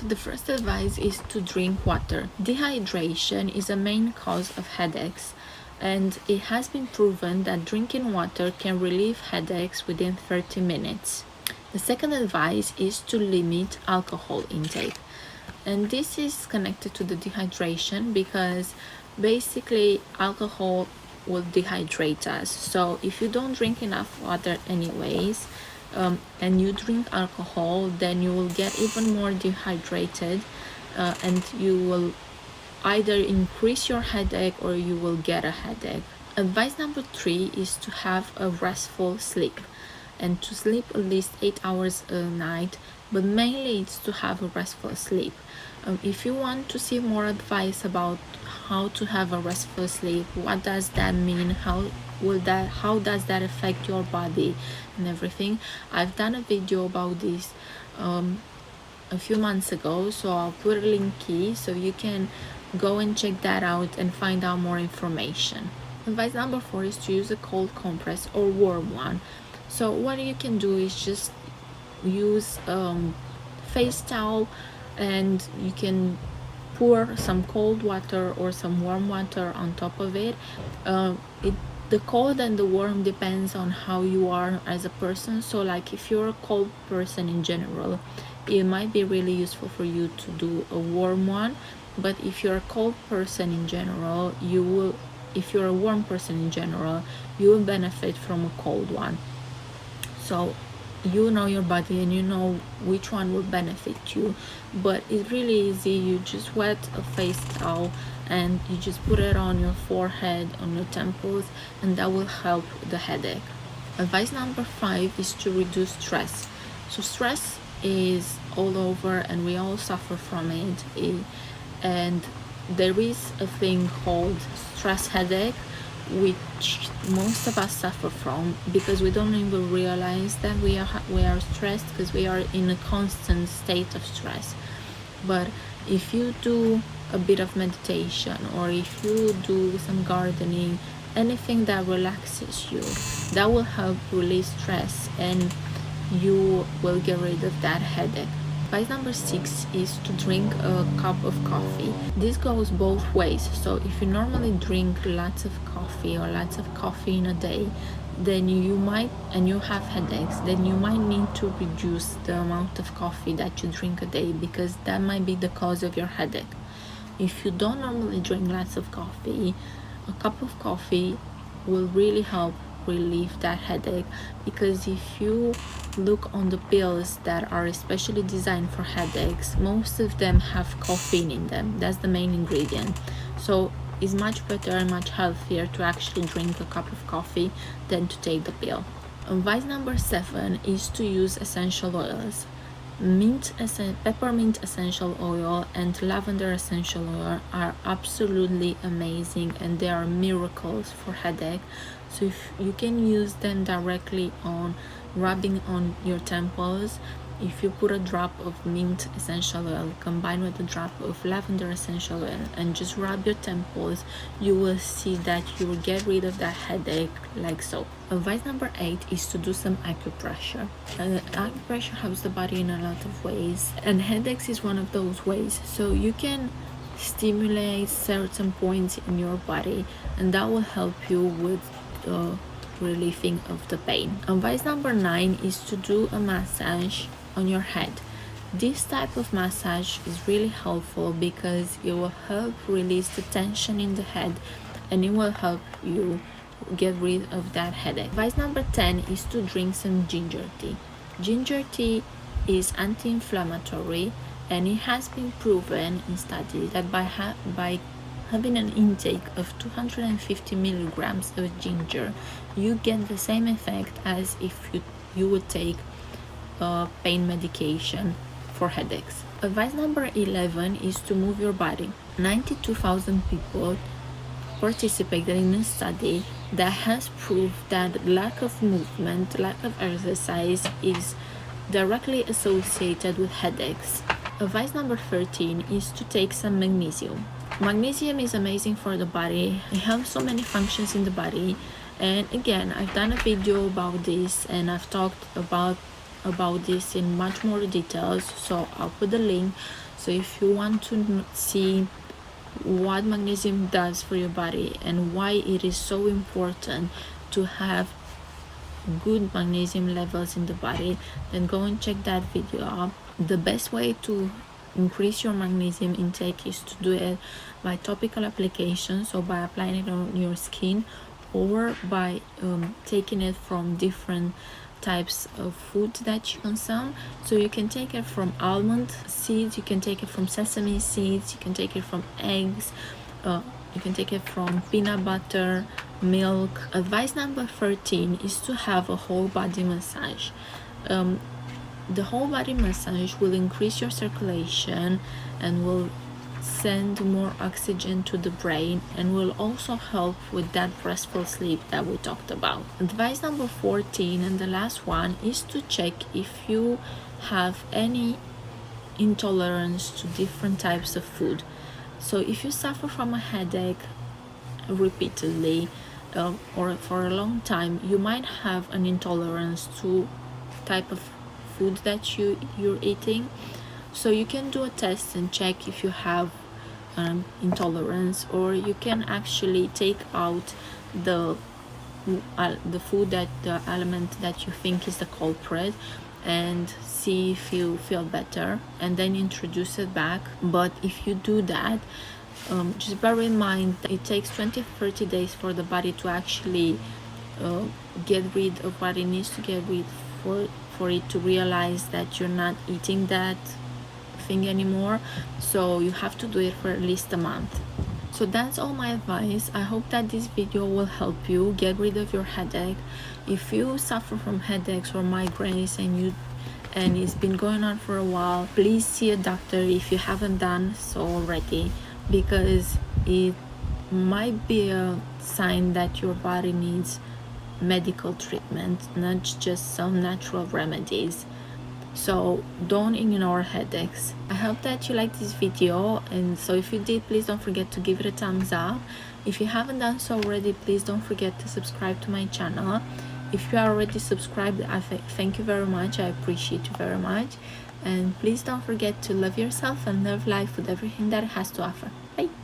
So the first advice is to drink water. Dehydration is a main cause of headaches, and it has been proven that drinking water can relieve headaches within 30 minutes. The second advice is to limit alcohol intake. And this is connected to the dehydration because basically alcohol will dehydrate us. So if you don't drink enough water anyways, and you drink alcohol, then you will get even more dehydrated, and you will either increase your headache or you will get a headache. Advice number 3 is to have a restful sleep and to sleep at least 8 hours a night, but mainly it's to have a restful sleep. If you want to see more advice about how to have a restful sleep, what does that mean, how does that affect your body and everything, I've done a video about this a few months ago, so I'll put a link key so you can go and check that out and find out more information. Advice number 4 is to use a cold compress or warm one. So what you can do is just use face towel, and you can pour some cold water or some warm water on top of it. The cold and the warm depends on how you are as a person. So like if you're a cold person in general, it might be really useful for you to do a warm one, but if you're a cold person in general, if you're a warm person in general, you will benefit from a cold one. So you know your body and you know which one will benefit you, but it's really easy. You just wet a face towel and you just put it on your forehead, on your temples, and that will help the headache. Advice number 5 is to reduce stress. So stress is all over and we all suffer from it, and there is a thing called stress headache, which most of us suffer from because we don't even realize that we are stressed because we are in a constant state of stress. But if you do a bit of meditation, or if you do some gardening, anything that relaxes you, that will help release stress and you will get rid of that headache. Advice number 6 is to drink a cup of coffee. This goes both ways. So if you normally drink lots of coffee or lots of coffee in a day, then you might, and you have headaches, then you might need to reduce the amount of coffee that you drink a day, because that might be the cause of your headache. If you don't normally drink lots of coffee, a cup of coffee will really help relieve that headache, because if you look on the pills that are especially designed for headaches, most of them have caffeine in them. That's the main ingredient. So it's much better and much healthier to actually drink a cup of coffee than to take the pill. Advice number 7 is to use essential oils. Peppermint essential oil and lavender essential oil are absolutely amazing, and they are miracles for headache. So if you can use them directly on rubbing on your temples, if you put a drop of mint essential oil combined with a drop of lavender essential oil and just rub your temples, you will see that you will get rid of that headache like so. Advice number 8 is to do some acupressure. Acupressure helps the body in a lot of ways, and headaches is one of those ways. So you can stimulate certain points in your body, and that will help you with relieving of the pain. Advice number 9 is to do a massage on your head. This type of massage is really helpful because it will help release the tension in the head, and it will help you get rid of that headache. Advice number 10 is to drink some ginger tea. Ginger tea is anti-inflammatory, and it has been proven in studies that by having an intake of 250 milligrams of ginger, you get the same effect as if you would take pain medication for headaches. Advice number 11 is to move your body. 92,000 people participated in a study that has proved that lack of movement, lack of exercise is directly associated with headaches. Advice number 13 is to take some magnesium. Magnesium is amazing for the body. It has so many functions in the body, and again, I've done a video about this and I've talked about this in much more details, so I'll put the link So if you want to see what magnesium does for your body and why it is so important to have good magnesium levels in the body, then go and check that video out. The best way to increase your magnesium intake is to do it by topical application, so by applying it on your skin, or by taking it from different types of food that you consume. So you can take it from almond seeds, you can take it from sesame seeds, you can take it from eggs, you can take it from peanut butter, milk. Advice number 13 is to have a whole body massage. The whole body massage will increase your circulation and will send more oxygen to the brain, and will also help with that restful sleep that we talked about. Advice number 14 and the last one is to check if you have any intolerance to different types of food. So if you suffer from a headache repeatedly or for a long time, you might have an intolerance to type of food that you're eating. So you can do a test and check if you have intolerance, or you can actually take out the food, that the element that you think is the culprit, and see if you feel better, and then introduce it back. But if you do that, just bear in mind that it takes 20-30 days for the body to actually get rid of what it needs to get rid for it to realize that you're not eating that thing anymore. So you have to do it for at least a month. So that's all my advice. I hope that this video will help you get rid of your headache. If you suffer from headaches or migraines and it's been going on for a while, please see a doctor if you haven't done so already, because it might be a sign that your body needs medical treatment, not just some natural remedies. So don't ignore headaches. I hope that you liked this video, and so if you did, please don't forget to give it a thumbs up. If you haven't done so already, please don't forget to subscribe to my channel. If you are already subscribed, I thank you very much. I appreciate you very much. And please don't forget to love yourself and love life with everything that it has to offer. Bye.